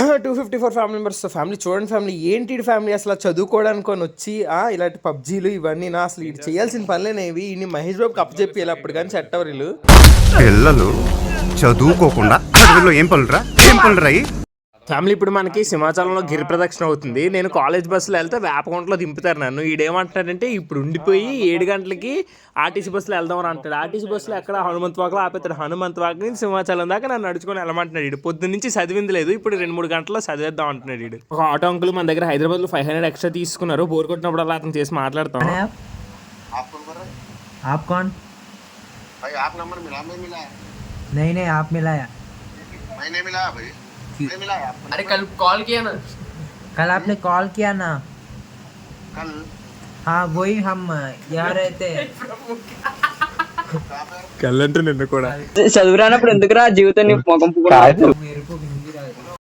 254 family members. Family చూడండి family, ఏంటి family అసలు చదువుకోవడానికి వచ్చి ఇలాంటి పబ్జీలు ఇవన్నీ నా అసలు ఇటు చేయాల్సిన పనులేనేవి. ఇన్ని మహేష్ బాబుకి అప్పు చెప్పి అప్పుడు కానీ సెట్ అవ్వరు వీళ్ళు. పిల్లలు చదువుకోకుండా ఏం పనులురా ఫ్యామిలీ ఇప్పుడు మనకి సింహాచలంలో గిరి ప్రదక్షిణ అవుతుంది. నేను కాలేజ్ బస్సులో వెళ్తే వేపకొండలో దింపుతారు నన్ను. ఈడేమంటాడంటే ఇప్పుడు ఉండిపోయి 7 గంటలకి ఆర్టీసీ బస్సులో వెళ్దాం అని అంటాడు. ఆర్టీసీ బస్సులో ఎక్కడ హనుమంత్ వాక్లో ఆపేస్తాడు. హనుమంత్ వాక్ నుంచి సింహాచలం దాకా నన్ను నడుచుకొని వెళ్ళమంటున్నాడు. ఇడు పొద్దున్న నుంచి చదివింది లేదు, ఇప్పుడు 2-3 గంటల్లో చదివేద్దాం అంటున్నాడు. ఇడు ఒక ఆటో అంకుల్ మన దగ్గర హైదరాబాద్లో 500 ఎక్స్ట్రా తీసుకున్నారు. బోర్ కొట్టినప్పుడు అలా అతను చేసి మాట్లాడతాం. अरे कल कॉल किया ना, कल आपने कॉल किया ना? कल हाँ वही हम यहाँ रहते. కళ్ళంటే నిన్ను కూడా చదువురానప్పుడు ఎందుకురా జీవితం